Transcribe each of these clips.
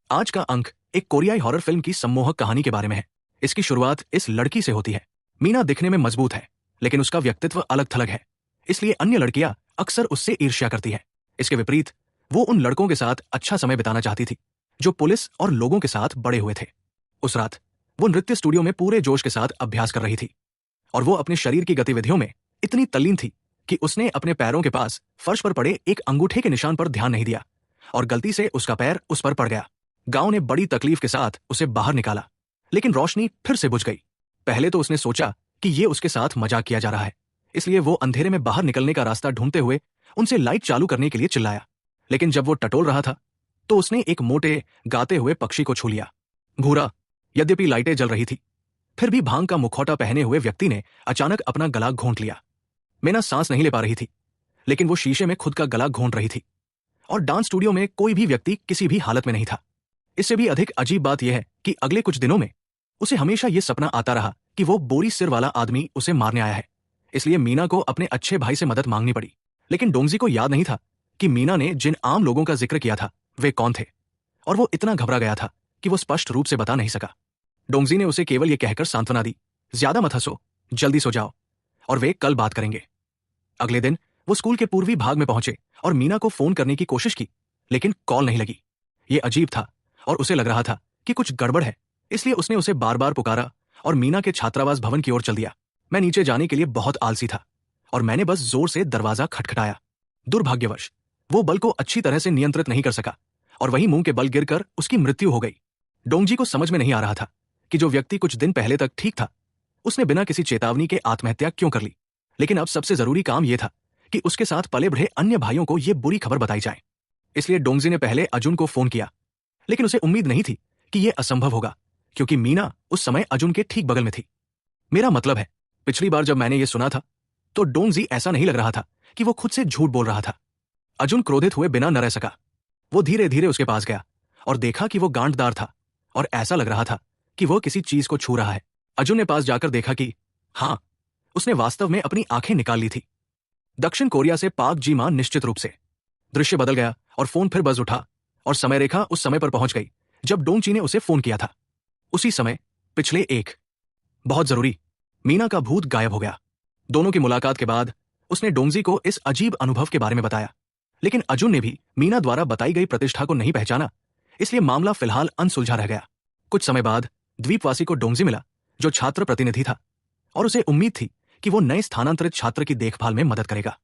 आज का अंक एक कोरियाई हॉरर फिल्म की सम्मोहक कहानी के बारे में है। इसकी शुरुआत इस लड़की से होती है। मीना दिखने में मजबूत है, लेकिन उसका व्यक्तित्व अलग थलग है, इसलिए अन्य लड़कियां अक्सर उससे ईर्ष्या करती है। इसके विपरीत वो उन लड़कों के साथ अच्छा समय बिताना चाहती थी जो पुलिस और लोगों के साथ बड़े हुए थे। उस रात वो नृत्य स्टूडियो में पूरे जोश के साथ अभ्यास कर रही थी और वो अपने शरीर की गतिविधियों में इतनी तल्लीन थी कि उसने अपने पैरों के पास फर्श पर पड़े एक अंगूठे के निशान पर ध्यान नहीं दिया और गलती से उसका पैर उस पर पड़ गया। गांव ने बड़ी तकलीफ के साथ उसे बाहर निकाला, लेकिन रोशनी फिर से बुझ गई। पहले तो उसने सोचा कि ये उसके साथ मजाक किया जा रहा है, इसलिए वो अंधेरे में बाहर निकलने का रास्ता ढूंढते हुए उनसे लाइट चालू करने के लिए चिल्लाया। लेकिन जब वो टटोल रहा था तो उसने एक मोटे गाते हुए पक्षी को छू लिया। घूरा। यद्यपि लाइटें जल रही थी, फिर भी भांग का मुखौटा पहने हुए व्यक्ति ने अचानक अपना गला घोंट लिया। मीना सांस नहीं ले पा रही थी, लेकिन वो शीशे में खुद का गला घोंट रही थी और डांस स्टूडियो में कोई भी व्यक्ति किसी भी हालत में नहीं था। इससे भी अधिक अजीब बात यह है कि अगले कुछ दिनों में उसे हमेशा यह सपना आता रहा कि वो बोरी सिर वाला आदमी उसे मारने आया है। इसलिए मीना को अपने अच्छे भाई से मदद मांगनी पड़ी। लेकिन डोंगजी को याद नहीं था कि मीना ने जिन आम लोगों का जिक्र किया था वे कौन थे, और वो इतना घबरा गया था कि वो स्पष्ट रूप से बता नहीं सका। डोंगजी ने उसे केवल यह कहकर सांत्वना दी, ज्यादा मत हंसो, जल्दी सो जाओ और वे कल बात करेंगे। अगले दिन वो स्कूल के पूर्वी भाग में पहुंचे और मीना को फोन करने की कोशिश की, लेकिन कॉल नहीं लगी। ये अजीब था और उसे लग रहा था कि कुछ गड़बड़ है, इसलिए उसने उसे बार बार पुकारा और मीना के छात्रावास भवन की ओर चल दिया। मैं नीचे जाने के लिए बहुत आलसी था और मैंने बस जोर से दरवाजा खटखटाया। दुर्भाग्यवश वो बल को अच्छी तरह से नियंत्रित नहीं कर सका और वहीं मुंह के बल गिरकर उसकी मृत्यु हो गई। डोंगजी को समझ में नहीं आ रहा था कि जो व्यक्ति कुछ दिन पहले तक ठीक था, उसने बिना किसी चेतावनी के आत्महत्या क्यों कर ली। लेकिन अब सबसे जरूरी काम यह था कि उसके साथ पले बढ़े अन्य भाइयों को यह बुरी खबर बताई जाए। इसलिए डोंगजी ने पहले अर्जुन को फोन किया, लेकिन उसे उम्मीद नहीं थी कि यह असंभव होगा, क्योंकि मीना उस समय अर्जुन के ठीक बगल में थी। मेरा मतलब है, पिछली बार जब मैंने यह सुना था तो डोंगजी ऐसा नहीं लग रहा था कि वो खुद से झूठ बोल रहा था। अर्जुन क्रोधित हुए बिना न रह सका। वो धीरे धीरे उसके पास गया और देखा कि वो गांठदार था और ऐसा लग रहा था कि वो किसी चीज को छू रहा है। अर्जुन ने पास जाकर देखा कि हाँ, उसने वास्तव में अपनी आंखें निकाल ली थी। दक्षिण कोरिया से पाक जी मां निश्चित रूप से। दृश्य बदल गया और फोन फिर बज उठा और समय रेखा उस समय पर पहुंच गई जब डोंगजी ने उसे फोन किया था। उसी समय पिछले एक बहुत जरूरी मीना का भूत गायब हो गया। दोनों की मुलाकात के बाद उसने डोंगजी को इस अजीब अनुभव के बारे में बताया, लेकिन अर्जुन ने भी मीना द्वारा बताई गई प्रतिष्ठा को नहीं पहचाना, इसलिए मामला फिलहाल अनसुलझा रह गया। कुछ समय बाद द्वीपवासी को डोंगजी मिला जो छात्र प्रतिनिधि था और उसे उम्मीद थी कि वो नए स्थानांतरित छात्र की देखभाल में मदद करेगा।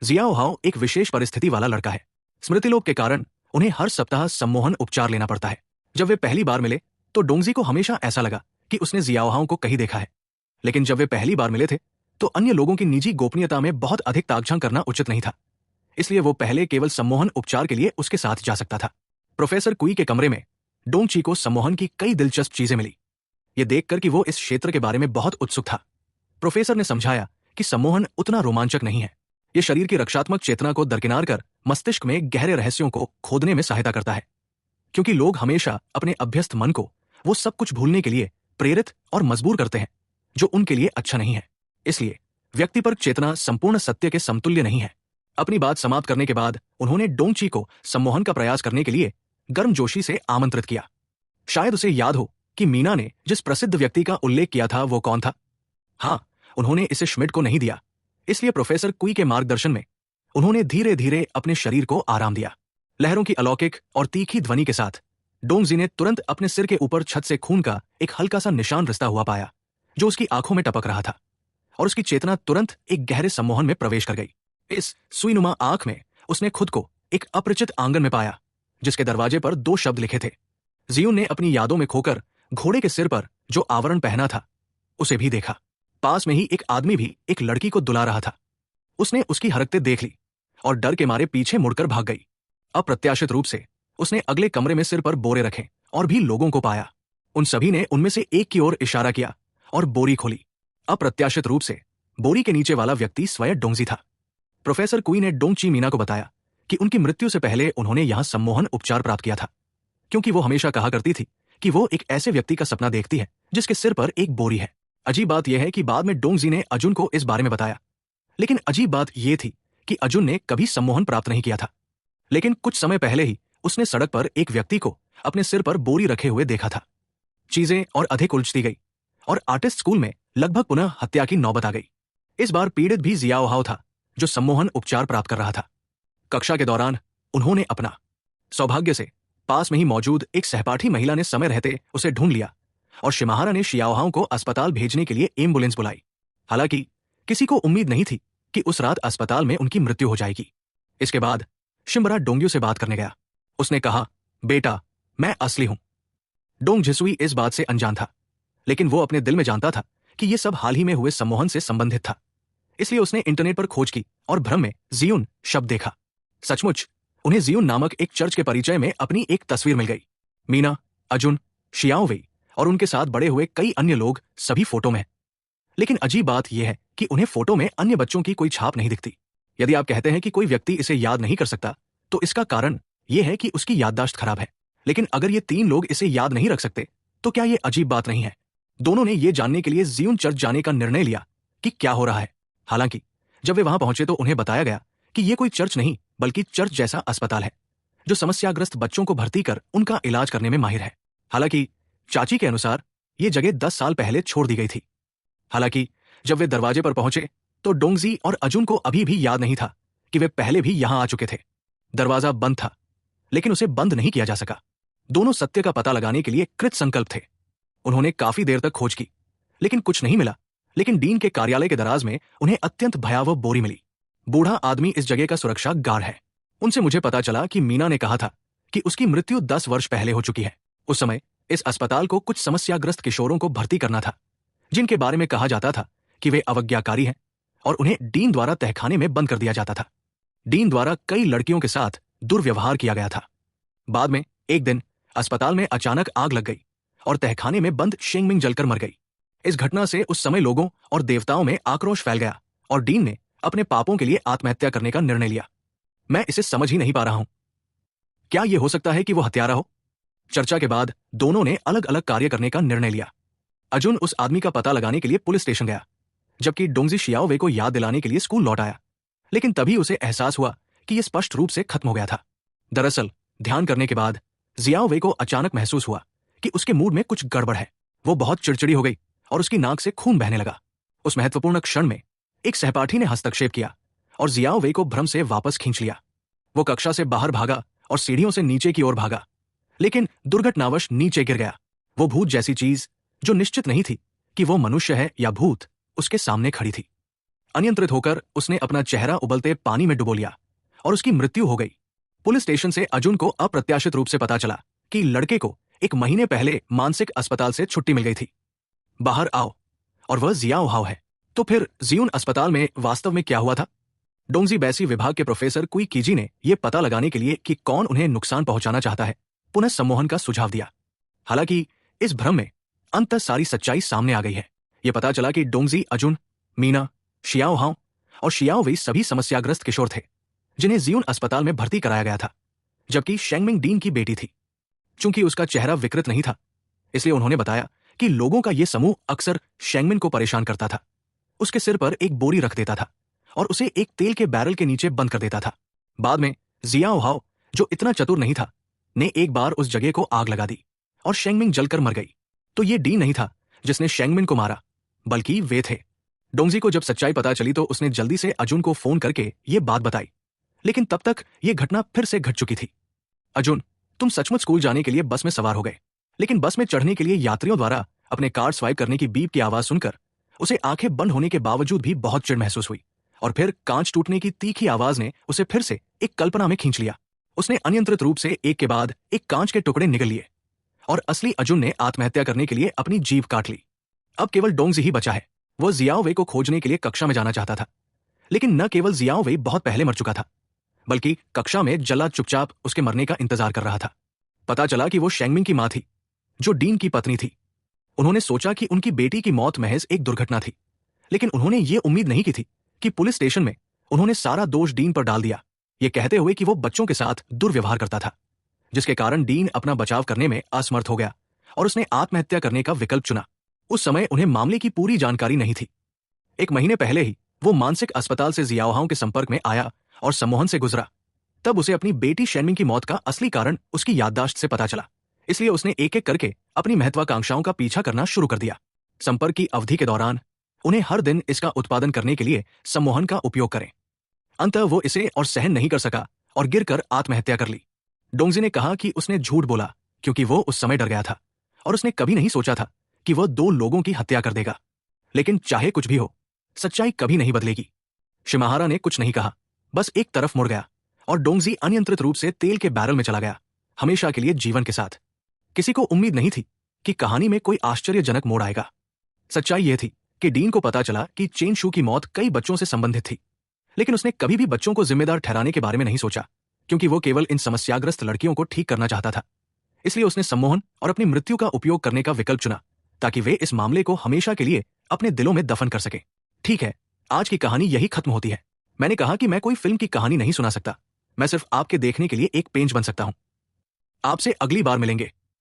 जियाओ हाओ एक विशेष परिस्थिति वाला लड़का है। स्मृतिलोप के कारण उन्हें हर सप्ताह सम्मोहन उपचार लेना पड़ता है। जब वे पहली बार मिले तो डोंगजी को हमेशा ऐसा लगा कि उसने जियाओ हाओ को कहीं देखा है, लेकिन जब वे पहली बार मिले थे तो अन्य लोगों की निजी गोपनीयता में बहुत अधिक ताकझांक करना उचित नहीं था, इसलिए वो पहले केवल सम्मोहन उपचार के लिए उसके साथ जा सकता था। प्रोफेसर कुई के कमरे में डोंगजी को सम्मोहन की कई दिलचस्प चीजें मिली। ये देखकर कि वो इस क्षेत्र के बारे में बहुत उत्सुक था, प्रोफेसर ने समझाया कि सम्मोहन उतना रोमांचक नहीं है। ये शरीर की रक्षात्मक चेतना को दरकिनार कर मस्तिष्क में गहरे रहस्यों को खोदने में सहायता करता है, क्योंकि लोग हमेशा अपने अभ्यस्त मन को वो सब कुछ भूलने के लिए प्रेरित और मजबूर करते हैं जो उनके लिए अच्छा नहीं है। इसलिए व्यक्तिपरक चेतना संपूर्ण सत्य के समतुल्य नहीं है। अपनी बात समाप्त करने के बाद उन्होंने डोंगजी को सम्मोहन का प्रयास करने के लिए गर्मजोशी से आमंत्रित किया। शायद उसे याद हो कि मीना ने जिस प्रसिद्ध व्यक्ति का उल्लेख किया था वो कौन था। हाँ, उन्होंने इसे श्मिट को नहीं दिया, इसलिए प्रोफेसर कुई के मार्गदर्शन में उन्होंने धीरे धीरे अपने शरीर को आराम दिया। लहरों की अलौकिक और तीखी ध्वनि के साथ डोंगजी ने तुरंत अपने सिर के ऊपर छत से खून का एक हल्का सा निशान रिसता हुआ पाया जो उसकी आंखों में टपक रहा था, और उसकी चेतना तुरंत एक गहरे सम्मोहन में प्रवेश कर गई। इस सुईनुमा आंख में उसने खुद को एक अपरिचित आंगन में पाया जिसके दरवाजे पर 2 शब्द लिखे थे। जियून ने अपनी यादों में खोकर घोड़े के सिर पर जो आवरण पहना था उसे भी देखा। पास में ही एक आदमी भी एक लड़की को दुला रहा था। उसने उसकी हरकतें देख ली और डर के मारे पीछे मुड़कर भाग गई। अप्रत्याशित रूप से उसने अगले कमरे में सिर पर बोरे रखे और भी लोगों को पाया। उन सभी ने उनमें से एक की ओर इशारा किया और बोरी खोली। अप्रत्याशित रूप से बोरी के नीचे वाला व्यक्ति स्वयं डोंगजी था। प्रोफेसर कुई ने डोंगची मीना को बताया कि उनकी मृत्यु से पहले उन्होंने यहां सम्मोहन उपचार प्राप्त किया था, क्योंकि वो हमेशा कहा करती थी कि वो एक ऐसे व्यक्ति का सपना देखती है जिसके सिर पर एक बोरी है। अजीब बात यह है कि बाद में डोंगजी ने अर्जुन को इस बारे में बताया, लेकिन अजीब बात यह थी कि अर्जुन ने कभी सम्मोहन प्राप्त नहीं किया था। लेकिन कुछ समय पहले ही उसने सड़क पर एक व्यक्ति को अपने सिर पर बोरी रखे हुए देखा था। चीजें और अधिक उलझती गई और आर्टिस्ट स्कूल में लगभग पुनः हत्या की नौबत आ गई। इस बार पीड़ित भी जियाओ हाओ था, जो सम्मोहन उपचार प्राप्त कर रहा था। कक्षा के दौरान उन्होंने अपना सौभाग्य से पास में ही मौजूद एक सहपाठी महिला ने समय रहते उसे ढूंढ लिया और शिमाहारा ने शियाओहाओ को अस्पताल भेजने के लिए एम्बुलेंस बुलाई। हालांकि किसी को उम्मीद नहीं थी कि उस रात अस्पताल में उनकी मृत्यु हो जाएगी। इसके बाद शिम्बरा डोंग्यू से बात करने गया। उसने कहा, बेटा, मैं असली हूं। डोंग झिसुई इस बात से अनजान था, लेकिन वो अपने दिल में जानता था कि यह सब हाल ही में हुए सम्मोहन से संबंधित था। इसलिए उसने इंटरनेट पर खोज की और भ्रम में जियुन शब्द देखा। सचमुच उन्हें जियुन नामक एक चर्च के परिचय में अपनी एक तस्वीर मिल गई। मीना, अजुन, शियाओ वेई और उनके साथ बड़े हुए कई अन्य लोग सभी फोटो में। लेकिन अजीब बात यह है कि उन्हें फोटो में अन्य बच्चों की कोई छाप नहीं दिखती। यदि आप कहते हैं कि कोई व्यक्ति इसे याद नहीं कर सकता, तो इसका कारण यह है कि उसकी याददाश्त खराब है। लेकिन अगर ये 3 लोग इसे याद नहीं रख सकते, तो क्या यह अजीब बात नहीं है? दोनों ने यह जानने के लिए जियुन चर्च जाने का निर्णय लिया कि क्या हो रहा है। हालांकि जब वे वहां पहुंचे तो उन्हें बताया गया कि यह कोई चर्च नहीं बल्कि चर्च जैसा अस्पताल है, जो समस्याग्रस्त बच्चों को भर्ती कर उनका इलाज करने में माहिर है। हालांकि चाची के अनुसार यह जगह 10 साल पहले छोड़ दी गई थी। हालांकि जब वे दरवाजे पर पहुंचे तो डोंगजी और अजुन को अभी भी याद नहीं था कि वे पहले भी यहां आ चुके थे। दरवाजा बंद था, लेकिन उसे बंद नहीं किया जा सका। दोनों सत्य का पता लगाने के लिए कृत संकल्प थे। उन्होंने काफी देर तक खोज की, लेकिन कुछ नहीं मिला। लेकिन डीन के कार्यालय के दराज में उन्हें अत्यंत भयावह बोरी मिली। बूढ़ा आदमी इस जगह का सुरक्षा गार्ड है। उनसे मुझे पता चला कि मीना ने कहा था कि उसकी मृत्यु 10 वर्ष पहले हो चुकी है। उस समय इस अस्पताल को कुछ समस्याग्रस्त किशोरों को भर्ती करना था, जिनके बारे में कहा जाता था कि वे अवज्ञाकारी हैं और उन्हें डीन द्वारा तहखाने में बंद कर दिया जाता था। डीन द्वारा कई लड़कियों के साथ दुर्व्यवहार किया गया था। बाद में एक दिन अस्पताल में अचानक आग लग गई और तहखाने में बंद शेंगमिंग जलकर मर गई। इस घटना से उस समय लोगों और देवताओं में आक्रोश फैल गया और डीन ने अपने पापों के लिए आत्महत्या करने का निर्णय लिया। मैं इसे समझ ही नहीं पा रहा हूं। क्या यह हो सकता है कि वो हत्यारा हो? चर्चा के बाद दोनों ने अलग अलग कार्य करने का निर्णय लिया। अजुन उस आदमी का पता लगाने के लिए पुलिस स्टेशन गया, जबकि डोंगजी शियाओवे को याद दिलाने के लिए स्कूल लौट आया। लेकिन तभी उसे एहसास हुआ कि यह स्पष्ट रूप से खत्म हो गया था। दरअसल ध्यान करने के बाद जियाओवे को अचानक महसूस हुआ कि उसके मूड में कुछ गड़बड़ है। वो बहुत चिड़चिड़ी हो गई और उसकी नाक से खून बहने लगा। उस महत्वपूर्ण क्षण में एक सहपाठी ने हस्तक्षेप किया और जियाओवे को भ्रम से वापस खींच लिया। वो कक्षा से बाहर भागा और सीढ़ियों से नीचे की ओर भागा, लेकिन दुर्घटनावश नीचे गिर गया। वो भूत जैसी चीज, जो निश्चित नहीं थी कि वो मनुष्य है या भूत, उसके सामने खड़ी थी। अनियंत्रित होकर उसने अपना चेहरा उबलते पानी में डुबो लिया और उसकी मृत्यु हो गई। पुलिस स्टेशन से अजुन को अप्रत्याशित रूप से पता चला कि लड़के को 1 महीने पहले मानसिक अस्पताल से छुट्टी मिल गई थी। बाहर आओ, और वह जियाओ हाओ है। तो फिर जियुन अस्पताल में वास्तव में क्या हुआ था? डोंगजी बैसी विभाग के प्रोफेसर कुई कीजी ने यह पता लगाने के लिए कि कौन उन्हें नुकसान पहुंचाना चाहता है, पुनः सम्मोहन का सुझाव दिया। हालांकि इस भ्रम में अंततः सारी सच्चाई सामने आ गई है। यह पता चला कि डोंगजी, अजुन, मीना, शियाओ हाओ और शियाओ वेई सभी समस्याग्रस्त किशोर थे, जिन्हें जियुन अस्पताल में भर्ती कराया गया था, जबकि शेंगमिंग डीन की बेटी थी। चूंकि उसका चेहरा विकृत नहीं था, इसलिए उन्होंने बताया कि लोगों का यह समूह अक्सर शेंगमिन को परेशान करता था। उसके सिर पर एक बोरी रख देता था और उसे एक तेल के बैरल के नीचे बंद कर देता था। बाद में जियाओ हाओ, जो इतना चतुर नहीं था, ने एक बार उस जगह को आग लगा दी और शेंगमिंग जलकर मर गई। तो ये डी नहीं था जिसने शेंगमिन को मारा, बल्कि वे थे। डोंगजी को जब सच्चाई पता चली तो उसने जल्दी से अजुन को फोन करके ये बात बताई, लेकिन तब तक ये घटना फिर से घट चुकी थी। अजुन, तुम सचमुच स्कूल जाने के लिए बस में सवार हो गए, लेकिन बस में चढ़ने के लिए यात्रियों द्वारा अपने कार्ड स्वाइप करने की बीप की आवाज सुनकर उसे आंखें बंद होने के बावजूद भी बहुत चिढ़ महसूस हुई और फिर कांच टूटने की तीखी आवाज ने उसे फिर से एक कल्पना में खींच लिया। उसने अनियंत्रित रूप से एक के बाद एक कांच के टुकड़े निगल लिए और असली अजुन ने आत्महत्या करने के लिए अपनी जीभ काट ली। अब केवल डोंगजी ही बचा है। वह जियाओ वेई को खोजने के लिए कक्षा में जाना चाहता था, लेकिन न केवल जियाओ वेई बहुत पहले मर चुका था, बल्कि कक्षा में जल्लाद चुपचाप उसके मरने का इंतजार कर रहा था। पता चला कि वो शेंगमिंग की मां थी, जो डीन की पत्नी थी। उन्होंने सोचा कि उनकी बेटी की मौत महज एक दुर्घटना थी, लेकिन उन्होंने ये उम्मीद नहीं की थी कि पुलिस स्टेशन में उन्होंने सारा दोष डीन पर डाल दिया, ये कहते हुए कि वो बच्चों के साथ दुर्व्यवहार करता था, जिसके कारण डीन अपना बचाव करने में असमर्थ हो गया और उसने आत्महत्या करने का विकल्प चुना। उस समय उन्हें मामले की पूरी जानकारी नहीं थी। 1 महीने पहले ही वो मानसिक अस्पताल से जियाओ हाओ के संपर्क में आया और सम्मोहन से गुजरा। तब उसे अपनी बेटी शेंगमिंग की मौत का असली कारण उसकी याददाश्त से पता चला। इसलिए उसने एक एक करके अपनी महत्वाकांक्षाओं का पीछा करना शुरू कर दिया। संपर्क की अवधि के दौरान उन्हें हर दिन इसका उत्पादन करने के लिए सम्मोहन का उपयोग करें। अंततः वो इसे और सहन नहीं कर सका और गिरकर आत्महत्या कर ली। डोंगजी ने कहा कि उसने झूठ बोला क्योंकि वो उस समय डर गया था और उसने कभी नहीं सोचा था कि वह 2 लोगों की हत्या कर देगा। लेकिन चाहे कुछ भी हो, सच्चाई कभी नहीं बदलेगी। शिमाहारा ने कुछ नहीं कहा, बस एक तरफ मुड़ गया और डोंगजी अनियंत्रित रूप से तेल के बैरल में चला गया, हमेशा के लिए जीवन के साथ। किसी को उम्मीद नहीं थी कि कहानी में कोई आश्चर्यजनक मोड़ आएगा। सच्चाई यह थी कि डीन को पता चला कि चेन शू की मौत कई बच्चों से संबंधित थी, लेकिन उसने कभी भी बच्चों को जिम्मेदार ठहराने के बारे में नहीं सोचा, क्योंकि वो केवल इन समस्याग्रस्त लड़कियों को ठीक करना चाहता था। इसलिए उसने सम्मोहन और अपनी मृत्यु का उपयोग करने का विकल्प चुना, ताकि वे इस मामले को हमेशा के लिए अपने दिलों में दफन कर सके। ठीक है, आज की कहानी यही खत्म होती है। मैंने कहा कि मैं कोई फिल्म की कहानी नहीं सुना सकता, मैं सिर्फ आपके देखने के लिए एक पेंच बन सकता हूं। आपसे अगली बार मिलेंगे।